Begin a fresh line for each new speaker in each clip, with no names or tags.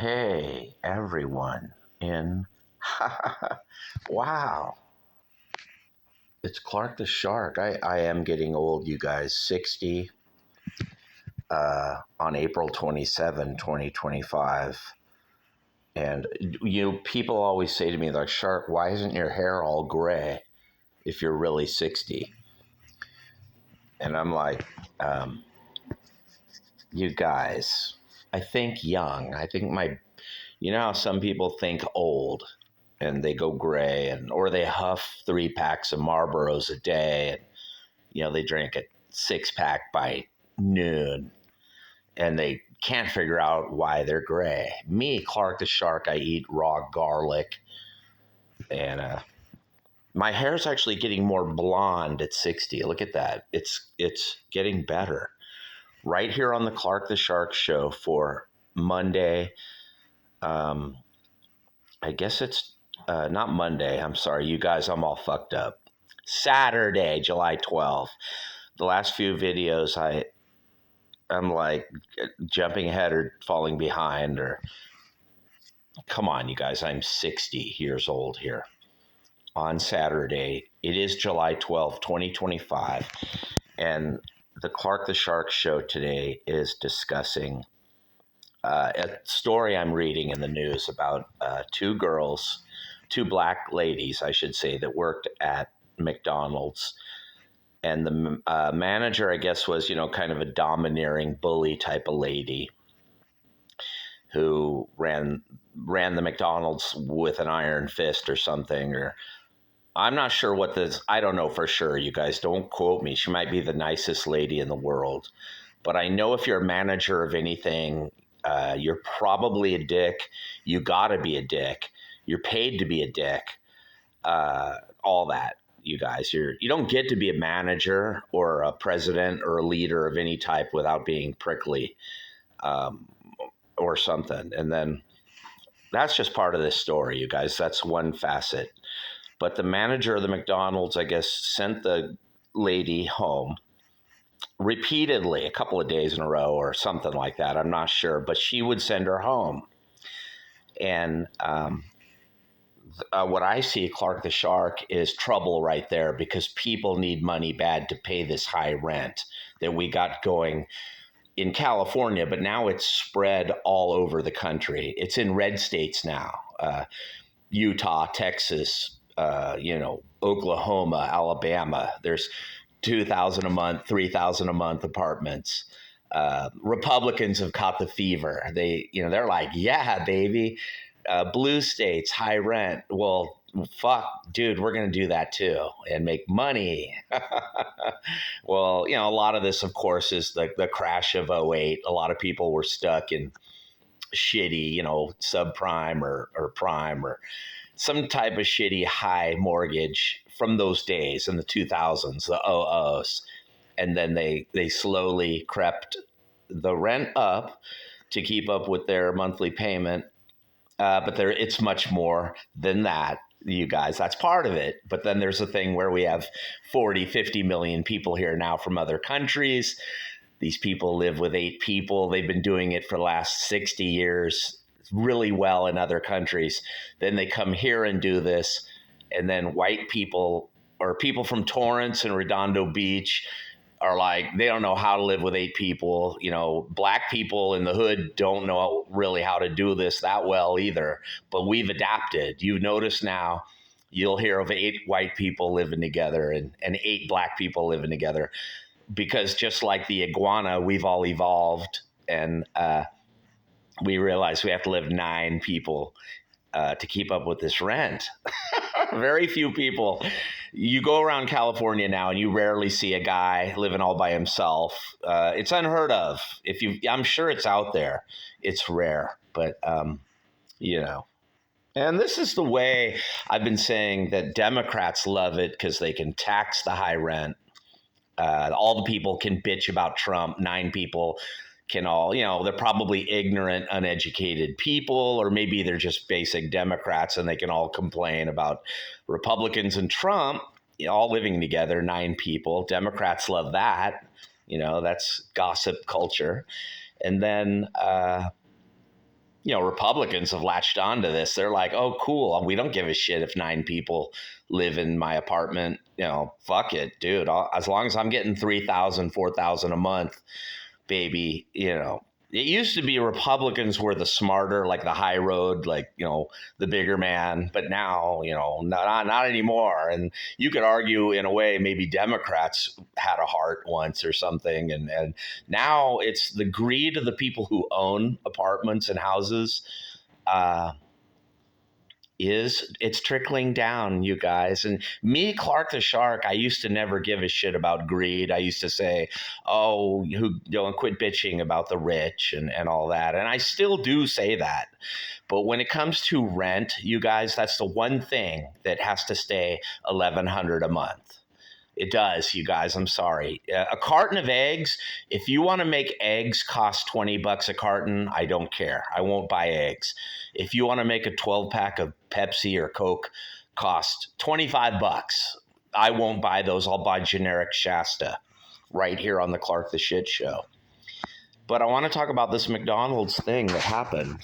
Hey, everyone in. Wow. It's Clark the Shark. I am getting old, you guys. 60 on April 27, 2025. And, people always say to me, like, Shark, why isn't your hair all gray if you're really 60? And I'm like, um, you guys, I think young. I think how some people think old and they go gray or they huff 3 packs of Marlboros a day and they drink a 6 pack by noon and they can't figure out why they're gray. Me, Clark the Shark, I eat raw garlic and my hair's actually getting more blonde at 60. Look at that. It's getting better. Right here on the Clark the Shark show for Monday. I guess it's not Monday. I'm sorry, you guys, I'm all fucked up. Saturday, July 12th. The last few videos, I'm like jumping ahead or falling behind or come on, you guys, I'm 60 years old here. On Saturday, it is July 12th, 2025, and the Clark the Shark show today is discussing a story I'm reading in the news about two black ladies, I should say, that worked at McDonald's. And the manager, I guess, was, kind of a domineering bully type of lady who ran the McDonald's with an iron fist or something. Or I'm not sure what this, I don't know for sure. You guys don't quote me. She might be the nicest lady in the world. But I know if you're a manager of anything, you're probably a dick. You gotta be a dick. You're paid to be a dick. All that, you guys. You don't get to be a manager or a president or a leader of any type without being prickly or something. And then that's just part of this story, you guys. That's one facet. But the manager of the McDonald's, I guess, sent the lady home repeatedly, a couple of days in a row or something like that. I'm not sure, but she would send her home. And what I see, Clark the Shark, is trouble right there because people need money bad to pay this high rent that we got going in California, but now it's spread all over the country. It's in red states now, Utah, Texas, Oklahoma, Alabama. There's 2,000 a month, 3,000 a month apartments. Republicans have caught the fever. They're like, yeah, baby, blue states, high rent. Well, fuck, dude, we're going to do that too and make money. Well, a lot of this, of course, is the crash of '08. A lot of people were stuck in shitty, subprime or prime or some type of shitty high mortgage from those days in the 2000s, the '00s. And then they slowly crept the rent up to keep up with their monthly payment. But it's much more than that, you guys. That's part of it. But then there's a thing where we have 40, 50 million people here now from other countries. These people live with 8 people. They've been doing it for the last 60 years really well in other countries. Then they come here and do this. And then white people or people from Torrance and Redondo Beach are like, they don't know how to live with 8 people. Black people in the hood don't know really how to do this that well either. But we've adapted. You notice now, you'll hear of 8 white people living together and 8 black people living together. Because just like the iguana, we've all evolved, and we realize we have to live 9 people to keep up with this rent. Very few people. You go around California now and you rarely see a guy living all by himself. It's unheard of. I'm sure it's out there. It's rare, but And this is the way I've been saying that Democrats love it because they can tax the high rent. All the people can bitch about Trump. 9 people can all, they're probably ignorant, uneducated people, or maybe they're just basic Democrats and they can all complain about Republicans and Trump all living together, 9 people. Democrats love that. That's gossip culture. And then Republicans have latched onto this. They're like, oh, cool. We don't give a shit if 9 people live in my apartment. Fuck it, dude. As long as I'm getting 3,000, 4,000 a month, baby. It used to be Republicans were the smarter, like the high road, like, the bigger man. But now, not anymore. And you could argue in a way, maybe Democrats had a heart once or something. And now it's the greed of the people who own apartments and houses. It's trickling down, you guys. And me, Clark the Shark, I used to never give a shit about greed. I used to say, oh, quit bitching about the rich and all that. And I still do say that. But when it comes to rent, you guys, that's the one thing that has to stay $1,100 a month. It does, you guys. I'm sorry. A carton of eggs, if you want to make eggs cost $20 a carton, I don't care. I won't buy eggs. If you want to make a 12-pack of Pepsi or Coke cost $25, I won't buy those. I'll buy generic Shasta right here on the Clark the Shit Show. But I want to talk about this McDonald's thing that happened.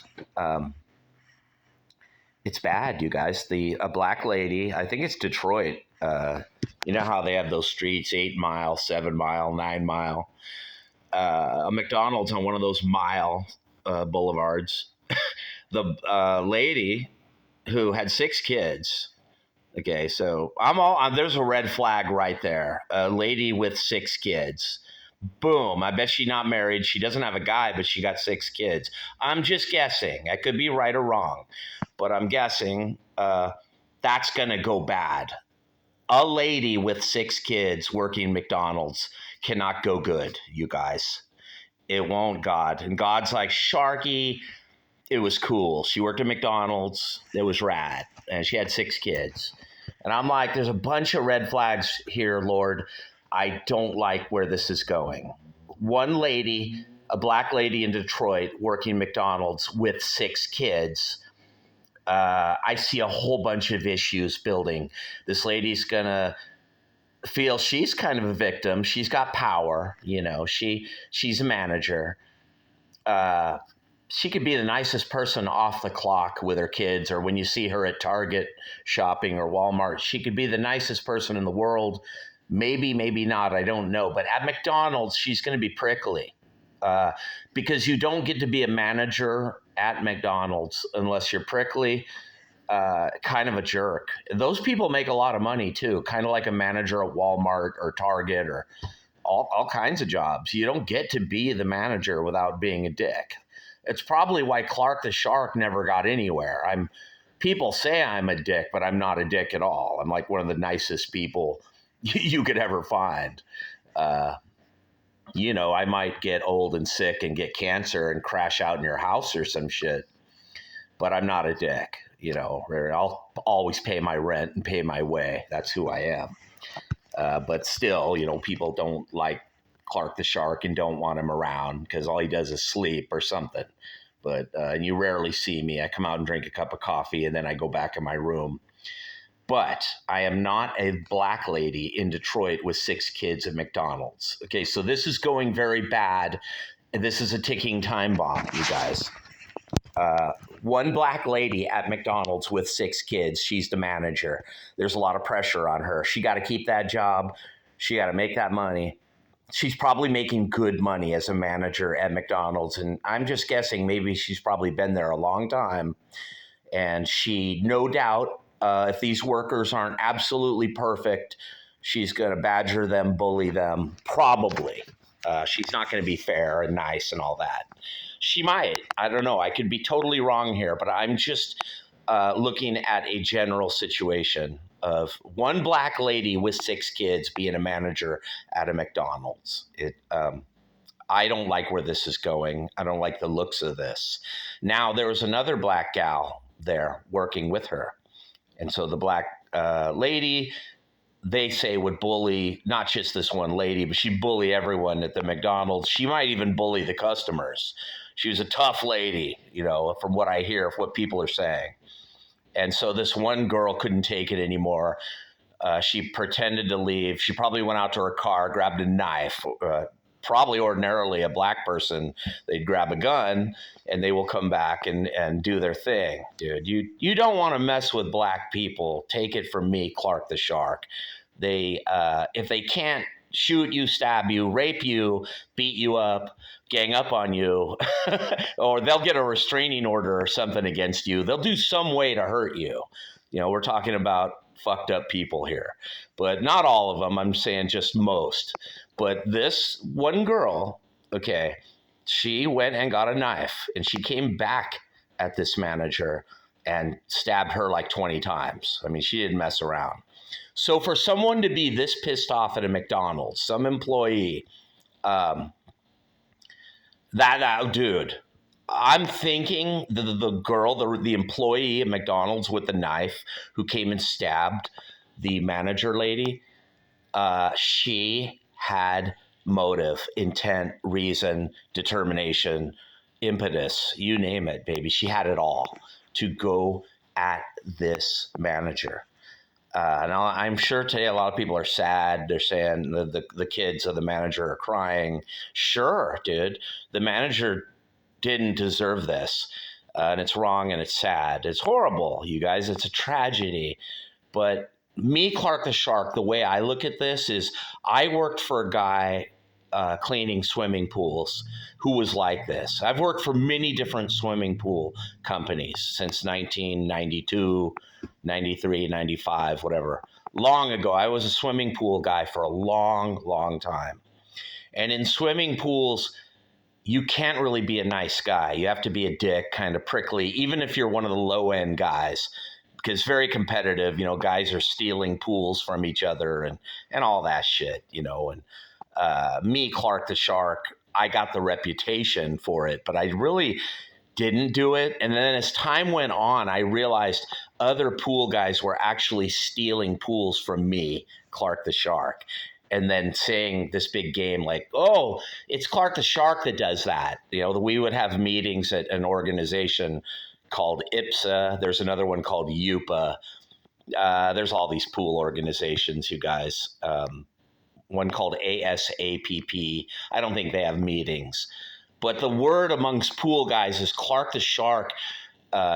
It's bad, you guys. A black lady, I think it's Detroit. You know how they have those streets, 8 Mile, 7 Mile, 9 Mile. A McDonald's on one of those mile boulevards. The lady who had 6 kids. Okay, so there's a red flag right there. A lady with 6 kids. Boom. I bet she's not married. She doesn't have a guy, but she got 6 kids. I'm just guessing. I could be right or wrong, but I'm guessing that's going to go bad. A lady with 6 kids working McDonald's cannot go good, you guys. It won't, God. And God's like, Sharky, it was cool. She worked at McDonald's. It was rad. And she had 6 kids. And I'm like, there's a bunch of red flags here, Lord. I don't like where this is going. One lady, a black lady in Detroit working McDonald's with 6 kids. I see a whole bunch of issues building. This lady's going to feel she's kind of a victim. She's got power. She's a manager. She could be the nicest person off the clock with her kids, or when you see her at Target shopping or Walmart, she could be the nicest person in the world. Maybe, maybe not. I don't know. But at McDonald's, she's going to be prickly because you don't get to be a manager at McDonald's unless you're prickly, kind of a jerk. Those people make a lot of money too, kind of like a manager at Walmart or Target or all kinds of jobs. You don't get to be the manager without being a dick. It's probably why Clark the Shark never got anywhere. People say I'm a dick, but I'm not a dick at all. I'm like one of the nicest people you could ever find. I might get old and sick and get cancer and crash out in your house or some shit, but I'm not a dick. I'll always pay my rent and pay my way. That's who I am. But still, people don't like Clark the Shark and don't want him around because all he does is sleep or something. But and you rarely see me. I come out and drink a cup of coffee and then I go back in my room. But I am not a black lady in Detroit with 6 kids at McDonald's. Okay, so this is going very bad. And this is a ticking time bomb, you guys. One black lady at McDonald's with 6 kids. She's the manager. There's a lot of pressure on her. She got to keep that job. She got to make that money. She's probably making good money as a manager at McDonald's. And I'm just guessing maybe she's probably been there a long time. And she, no doubt, if these workers aren't absolutely perfect, she's going to badger them, bully them, probably. She's not going to be fair and nice and all that. She might. I don't know. I could be totally wrong here, but I'm just looking at a general situation of one black lady with 6 kids being a manager at a McDonald's. I don't like where this is going. I don't like the looks of this. Now, there was another black gal there working with her. And so the black lady, they say, would bully not just this one lady, but she'd bully everyone at the McDonald's. She might even bully the customers. She was a tough lady, from what I hear, of what people are saying. And so this one girl couldn't take it anymore. She pretended to leave. She probably went out to her car, grabbed a knife, probably ordinarily a black person, they'd grab a gun and they will come back and do their thing. Dude, you don't want to mess with black people. Take it from me, Clark the Shark. They if they can't shoot you, stab you, rape you, beat you up, gang up on you, or they'll get a restraining order or something against you. They'll do some way to hurt you. You know, we're talking about fucked up people here, but not all of them. I'm saying just most. But this one girl, okay, she went and got a knife and she came back at this manager and stabbed her like 20 times. I mean, she didn't mess around. So for someone to be this pissed off at a McDonald's, some employee, dude, I'm thinking the girl, the employee at McDonald's with the knife who came and stabbed the manager lady, she had motive, intent, reason, determination, impetus, you name it, baby. She had it all to go at this manager. Now, I'm sure today a lot of people are sad. They're saying the kids of the manager are crying. Sure, dude. The manager didn't deserve this. And it's wrong and it's sad. It's horrible, you guys. It's a tragedy. But me, Clark the Shark, the way I look at this is I worked for a guy cleaning swimming pools who was like this. I've worked for many different swimming pool companies since 1992, 93, 95, whatever. Long ago, I was a swimming pool guy for a long, long time. And in swimming pools, you can't really be a nice guy. You have to be a dick, kind of prickly, even if you're one of the low-end guys, because it's very competitive. You know, guys are stealing pools from each other and all that shit, you know. And me, Clark the Shark, I got the reputation for it, but I really didn't do it. And then as time went on, I realized other pool guys were actually stealing pools from me, Clark the Shark, and then saying this big game like, oh, it's Clark the Shark that does that. You know, we would have meetings at an organization called IPSA. There's another one called UPA. There's all these pool organizations, you guys. One called ASAPP. I don't think they have meetings. But the word amongst pool guys is Clark the Shark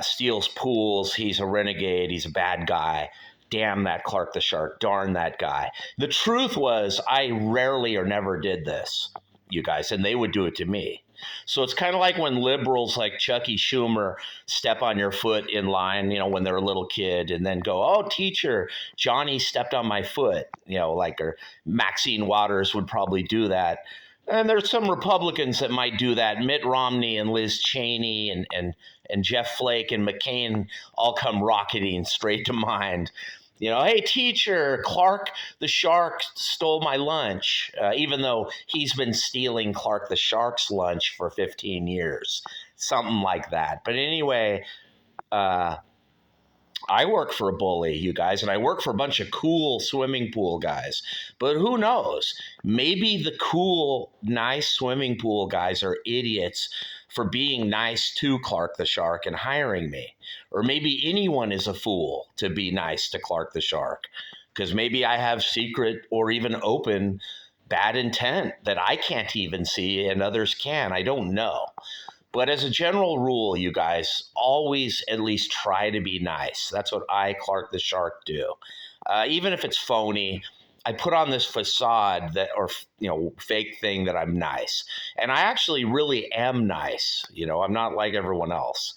steals pools. He's a renegade. He's a bad guy. Damn that Clark the Shark. Darn that guy. The truth was I rarely or never did this, you guys, and they would do it to me. So it's kind of like when liberals like Chucky Schumer step on your foot in line, you know, when they're a little kid and then go, oh, teacher, Johnny stepped on my foot, you know, like, or Maxine Waters would probably do that. And there's some Republicans that might do that. Mitt Romney and Liz Cheney and Jeff Flake and McCain all come rocketing straight to mind. You know, hey, teacher, Clark the Shark stole my lunch, even though he's been stealing Clark the Shark's lunch for 15 years, something like that. But anyway, I work for a bully, you guys, and I work for a bunch of cool swimming pool guys. But who knows? Maybe the cool, nice swimming pool guys are idiots for being nice to Clark the Shark and hiring me. Or maybe anyone is a fool to be nice to Clark the Shark, because maybe I have secret or even open bad intent that I can't even see and others can. I don't know. But as a general rule, you guys, always at least try to be nice. That's what I, Clark the Shark, do. Even if it's phony, I put on this facade that, or, you know, fake thing that I'm nice. And I actually really am nice. You know, I'm not like everyone else.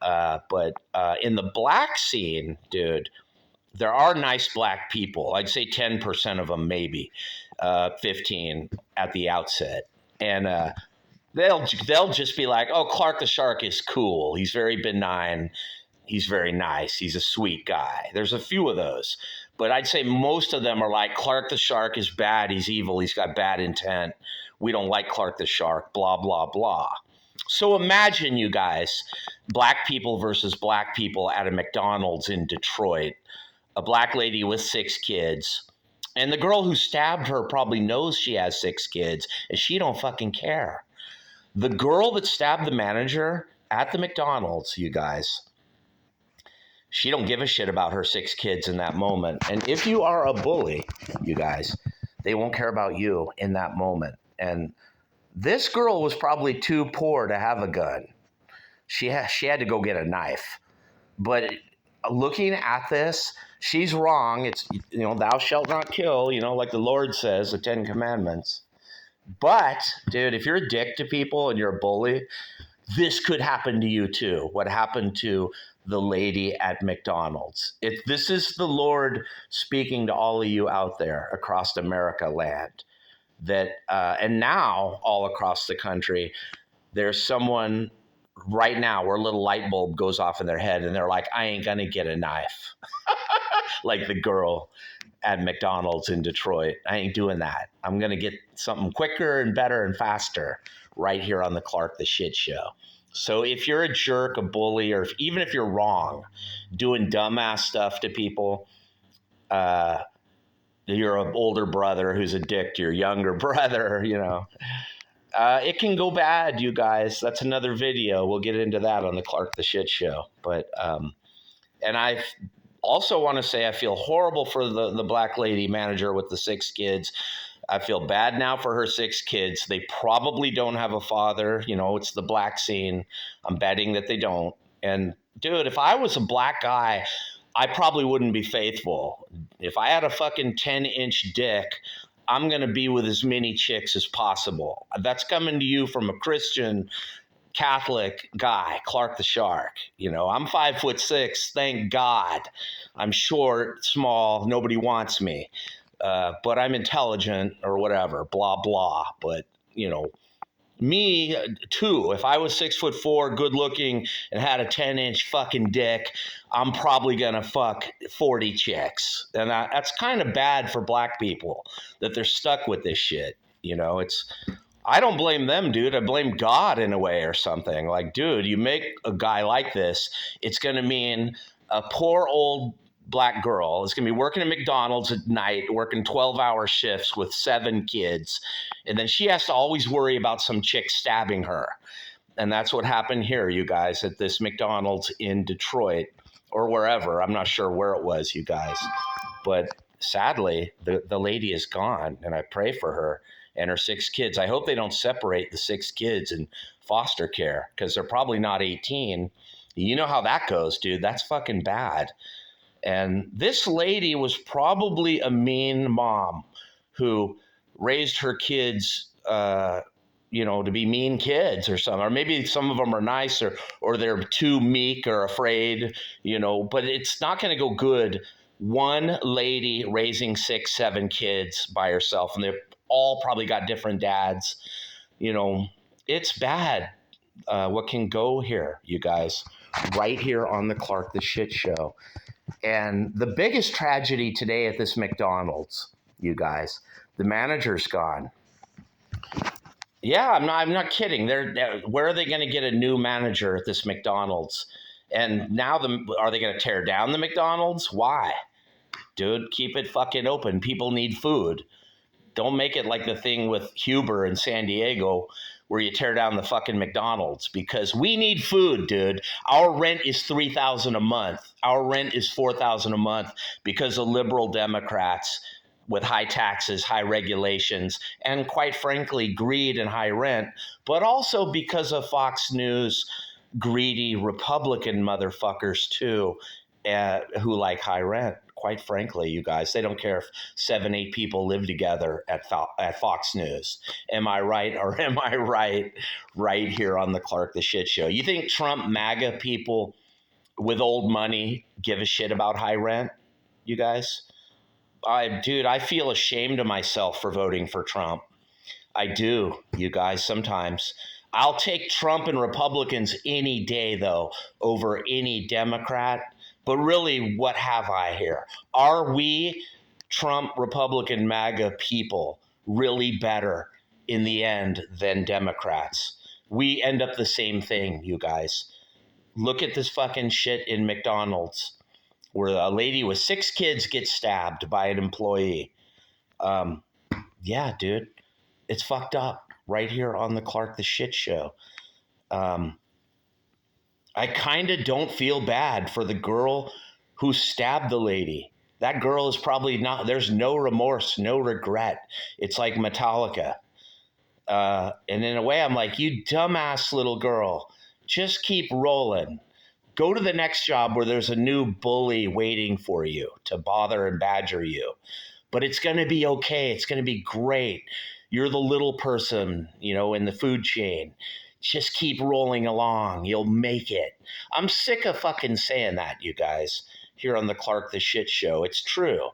But in the black scene, dude, there are nice black people. I'd say 10% of them, maybe 15 at the outset. And they'll just be like, oh, Clark the Shark is cool. He's very benign. He's very nice. He's a sweet guy. There's a few of those. But I'd say most of them are like, Clark the Shark is bad. He's evil. He's got bad intent. We don't like Clark the Shark, blah, blah, blah. So imagine, you guys, black people versus black people at a McDonald's in Detroit, a black lady with 6 kids. And the girl who stabbed her probably knows she has 6 kids, and she don't fucking care. The girl that stabbed the manager at the McDonald's, you guys, she don't give a shit about her 6 kids in that moment. And if you are a bully, you guys, they won't care about you in that moment. And This girl was probably too poor to have a gun. She had to go get a knife. But looking at this, she's wrong. It's, thou shalt not kill, like the Lord says, the 10 Commandments. But, dude, if you're a dick to people and you're a bully, this could happen to you too. What happened to the lady at McDonald's. This is the Lord speaking to all of you out there across America land. And now all across the country, there's someone right now where a little light bulb goes off in their head and they're like, I ain't gonna get a knife. Like the girl at McDonald's in Detroit. I ain't doing that. I'm gonna get something quicker and better and faster right here on the Clark the Shit Show. So if you're a jerk, a bully, or even if you're wrong, doing dumbass stuff to people, you're an older brother who's a dick to your younger brother, it can go bad, you guys. That's another video. We'll get into that on the Clark the Shit Show. But and I also want to say I feel horrible for the black lady manager with the 6 kids. I feel bad now for her 6 kids. They probably don't have a father. It's the black scene. I'm betting that they don't. And dude, if I was a black guy, I probably wouldn't be faithful. If I had a fucking 10-inch dick, I'm going to be with as many chicks as possible. That's coming to you from a Christian Catholic guy, Clark the Shark. I'm 5'6", thank God. I'm short, small, nobody wants me. But I'm intelligent or whatever, blah, blah. But, me too, if I was 6'4", good looking, and had a 10-inch fucking dick, I'm probably going to fuck 40 chicks. And that's kind of bad for black people that they're stuck with this shit. I don't blame them, dude. I blame God in a way or something. Like, dude, you make a guy like this, it's going to mean a poor old black girl is going to be working at McDonald's at night, working 12-hour shifts with 7 kids. And then she has to always worry about some chick stabbing her. And that's what happened here, you guys, at this McDonald's in Detroit or wherever. I'm not sure where it was, you guys. But sadly, the lady is gone, and I pray for her and her 6 kids. I hope they don't separate the 6 kids in foster care because they're probably not 18. You know how that goes, dude. That's fucking bad. And this lady was probably a mean mom who raised her kids, to be mean kids or something. Or maybe some of them are nice or they're too meek or afraid, but it's not going to go good. One lady raising 6, 7 kids by herself, and they've all probably got different dads. It's bad what can go here, you guys, right here on the Clark the Shit Show. And the biggest tragedy today at this McDonald's, you guys, the manager's gone. Yeah, I'm not kidding. Where are they going to get a new manager at this McDonald's? And now are they going to tear down the McDonald's? Why? Dude, keep it fucking open. People need food. Don't make it like the thing with Huber in San Diego where you tear down the fucking McDonald's, because we need food, dude. Our rent is $3,000 a month. Our rent is $4,000 a month because of liberal Democrats with high taxes, high regulations, and quite frankly, greed and high rent, but also because of Fox News, greedy Republican motherfuckers too, who like high rent. Quite frankly, you guys, they don't care if 7, 8 people live together at Fox News. Am I right or am I right? Right here on the Clark the Shit Show. You think Trump MAGA people with old money give a shit about high rent, you guys? Dude, I feel ashamed of myself for voting for Trump. I do, you guys, sometimes. I'll take Trump and Republicans any day, though, over any Democrat. But really, what have I here? Are we Trump, Republican, MAGA people really better in the end than Democrats? We end up the same thing, you guys. Look at this fucking shit in McDonald's where a lady with 6 kids gets stabbed by an employee. Yeah, dude, it's fucked up right here on the Clark the Shit Show. I kind of don't feel bad for the girl who stabbed the lady. That girl is probably not, there's no remorse, no regret. It's like Metallica. And in a way, I'm like, you dumbass little girl, just keep rolling. Go to the next job where there's a new bully waiting for you to bother and badger you. But it's going to be okay. It's going to be great. You're the little person, in the food chain. Just keep rolling along. You'll make it. I'm sick of fucking saying that, you guys, here on the Clark the Shit Show. It's true.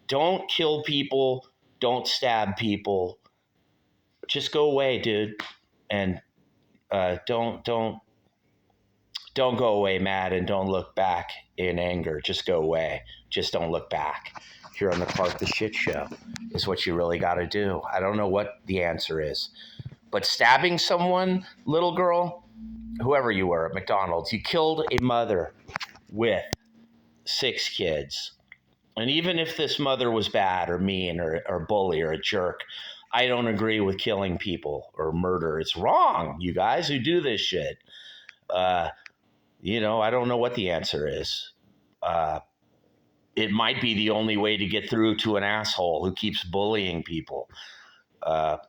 Don't kill people. Don't stab people. Just go away, dude. And don't go away mad, and don't look back in anger. Just go away. Just don't look back. Here on the Clark the Shit Show is what you really got to do. I don't know what the answer is, but stabbing someone, little girl, whoever you were at McDonald's, you killed a mother with 6 kids. And even if this mother was bad or mean or a bully or a jerk, I don't agree with killing people or murder. It's wrong, you guys who do this shit. I don't know what the answer is. It might be the only way to get through to an asshole who keeps bullying people.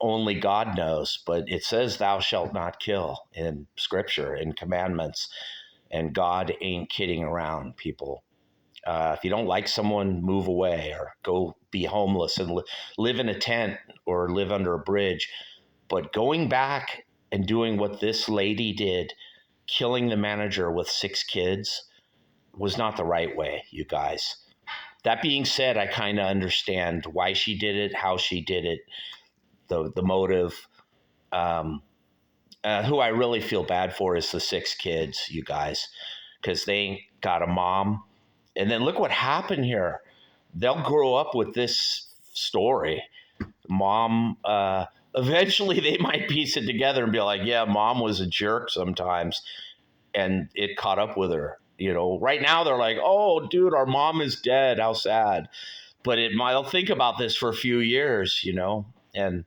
Only God knows, but it says thou shalt not kill in scripture, in commandments, and God ain't kidding around, people. If you don't like someone, move away or go be homeless and live in a tent or live under a bridge. But going back and doing what this lady did, killing the manager with 6 kids, was not the right way, you guys. That being said, I kind of understand why she did it, how she did it, the motive. Who I really feel bad for is the 6 kids, you guys, because they ain't got a mom. And then look what happened here. They'll grow up with this story. Mom, eventually they might piece it together and be like, yeah, mom was a jerk sometimes. And it caught up with her. Right now they're like, oh, dude, our mom is dead. How sad. But they'll think about this for a few years, and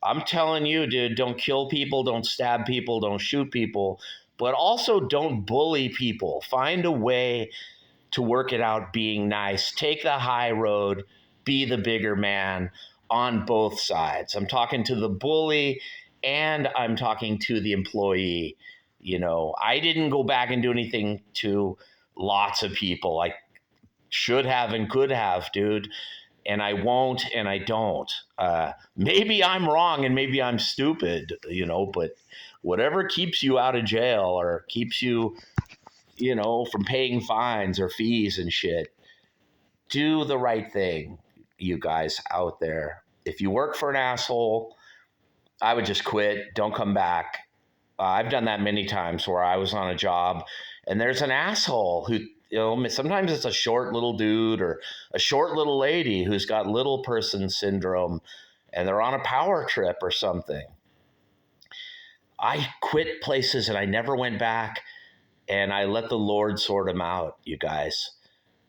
I'm telling you, dude, don't kill people, don't stab people, don't shoot people, but also don't bully people. Find a way to work it out being nice. Take the high road, be the bigger man on both sides. I'm talking to the bully and I'm talking to the employee. I didn't go back and do anything to lots of people. I should have and could have, dude. And I won't and I don't. Maybe I'm wrong and maybe I'm stupid, but whatever keeps you out of jail or keeps you, from paying fines or fees and shit, do the right thing, you guys out there. If you work for an asshole, I would just quit. Don't come back. I've done that many times where I was on a job and there's an asshole who, sometimes it's a short little dude or a short little lady who's got little person syndrome and they're on a power trip or something. I quit places and I never went back and I let the Lord sort them out, you guys.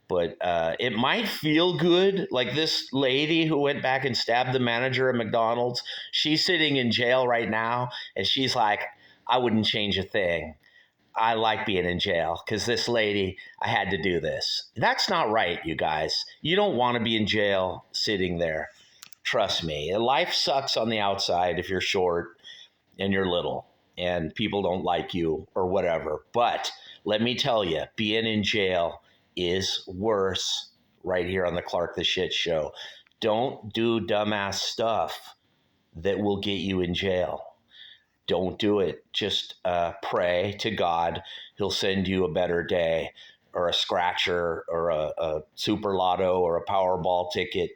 But it might feel good, like this lady who went back and stabbed the manager at McDonald's. She's sitting in jail right now, and she's like, I wouldn't change a thing. I like being in jail because this lady, I had to do this. That's not right, you guys. You don't want to be in jail sitting there. Trust me. Life sucks on the outside if you're short and you're little and people don't like you or whatever. But let me tell you, being in jail is worse. Right here on the Clark the Shit Show. Don't do dumbass stuff that will get you in jail. Don't do it. Just pray to God. He'll send you a better day or a scratcher or a super lotto or a Powerball ticket.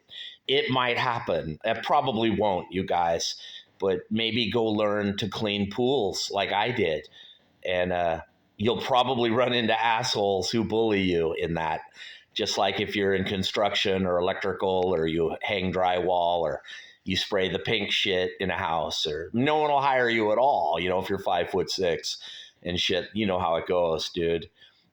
It might happen. It probably won't, you guys. But maybe go learn to clean pools like I did. And you'll probably run into assholes who bully you in that. Just like if you're in construction or electrical or you hang drywall or you spray the pink shit in a house, or no one will hire you at all, if you're 5'6" and shit, you know how it goes, dude.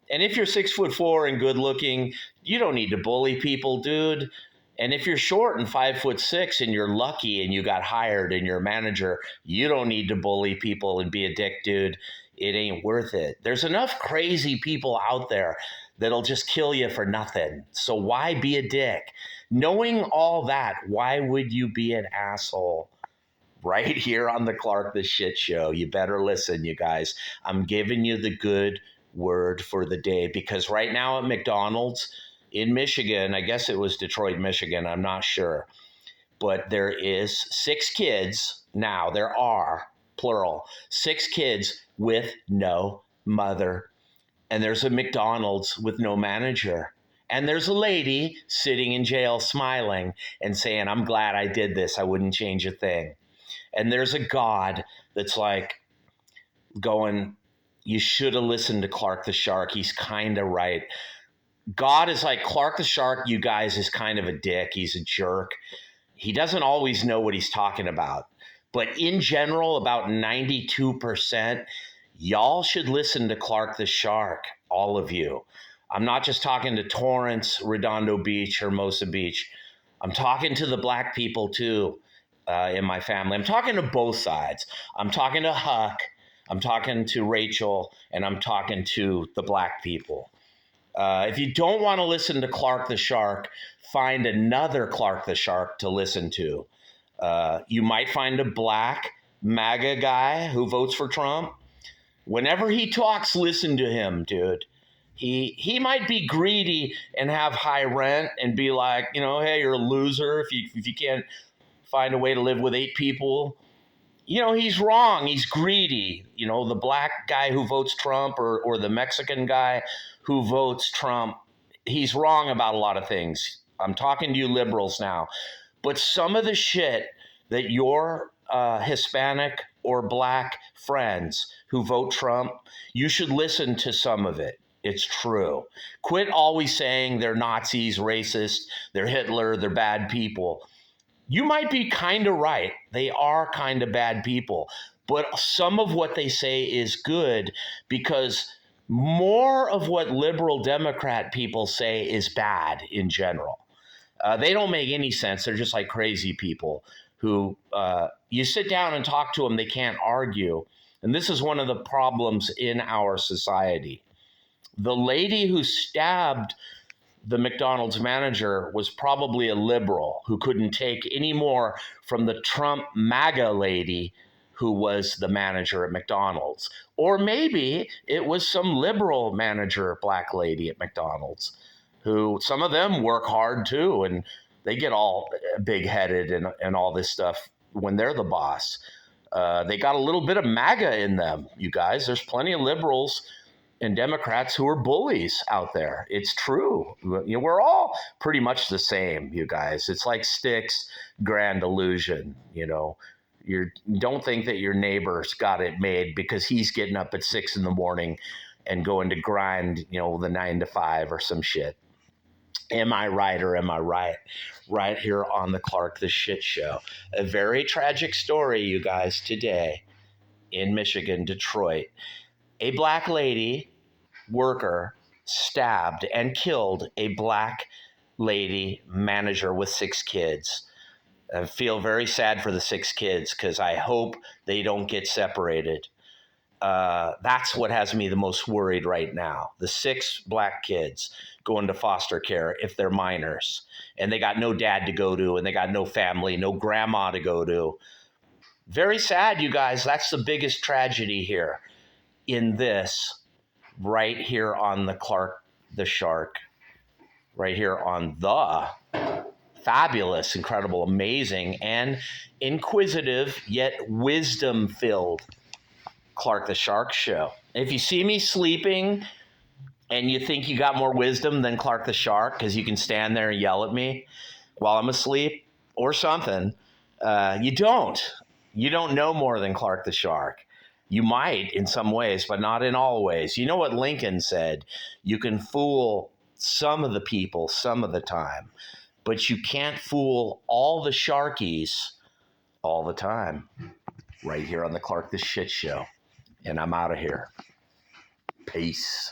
And if you're 6'4" and good looking, you don't need to bully people, dude. And if you're short and 5'6" and you're lucky and you got hired and you're a manager, you don't need to bully people and be a dick, dude. It ain't worth it. There's enough crazy people out there that'll just kill you for nothing. So why be a dick? Knowing all that, why would you be an asshole? right here on the Clark the Shit Show. You better listen, you guys. I'm giving you the good word for the day, because right now at McDonald's in Michigan, I guess it was Detroit, Michigan, I'm not sure, but there is 6 kids now. There are, plural, 6 kids with no mother. And there's a McDonald's with no manager. And there's a lady sitting in jail smiling and saying, I'm glad I did this. I wouldn't change a thing. And there's a God that's like going, you should have listened to Clark the Shark. He's kind of right. God is like, Clark the Shark, you guys, is kind of a dick. He's a jerk. He doesn't always know what he's talking about. But in general, about 92%, y'all should listen to Clark the Shark, all of you. I'm not just talking to Torrance, Redondo Beach, Hermosa Beach. I'm talking to the black people too in my family. I'm talking to both sides. I'm talking to Huck, I'm talking to Rachel, and I'm talking to the black people. If you don't want to listen to Clark the Shark, find another Clark the Shark to listen to. You might find a black MAGA guy who votes for Trump. Whenever he talks, listen to him, dude. He might be greedy and have high rent and be like, hey, you're a loser if you can't find a way to live with 8 people. He's wrong. He's greedy. The black guy who votes Trump or the Mexican guy who votes Trump, he's wrong about a lot of things. I'm talking to you liberals now. But some of the shit that your Hispanic or black friends who vote Trump, you should listen to some of it. It's true. Quit always saying they're Nazis, racist, they're Hitler, they're bad people. You might be kind of right. They are kind of bad people. But some of what they say is good, because more of what liberal Democrat people say is bad in general. They don't make any sense. They're just like crazy people who you sit down and talk to them, they can't argue. And this is one of the problems in our society. The lady who stabbed the McDonald's manager was probably a liberal who couldn't take any more from the Trump MAGA lady who was the manager at McDonald's. Or maybe it was some liberal manager, black lady at McDonald's, who some of them work hard too, and they get all big-headed and all this stuff when they're the boss. They got a little bit of MAGA in them, you guys. There's plenty of liberals and Democrats who are bullies out there. It's true. We're all pretty much the same, you guys. It's like Styx' grand illusion. You don't think that your neighbor's got it made because he's getting up at 6 a.m. and going to grind, the 9 to 5 or some shit. Am I right or am I right? Right here on the Clark the Shit Show. A very tragic story, you guys, today in Michigan, Detroit. A black lady worker stabbed and killed a black lady manager with 6 kids. I feel very sad for the 6 kids because I hope they don't get separated. That's what has me the most worried right now. The 6 black kids going to foster care if they're minors, and they got no dad to go to, and they got no family, no grandma to go to. Very sad, you guys. That's the biggest tragedy here in this, right here on the Clark the Shark, right here on the fabulous, incredible, amazing, and inquisitive, yet wisdom-filled Clark the Shark Show. If you see me sleeping and you think you got more wisdom than Clark the Shark because you can stand there and yell at me while I'm asleep or something, you don't. You don't know more than Clark the Shark. You might in some ways, but not in all ways. You know what Lincoln said? You can fool some of the people some of the time, but you can't fool all the Sharkies all the time. Right here on the Clark the Shit Show. And I'm out of here. Peace.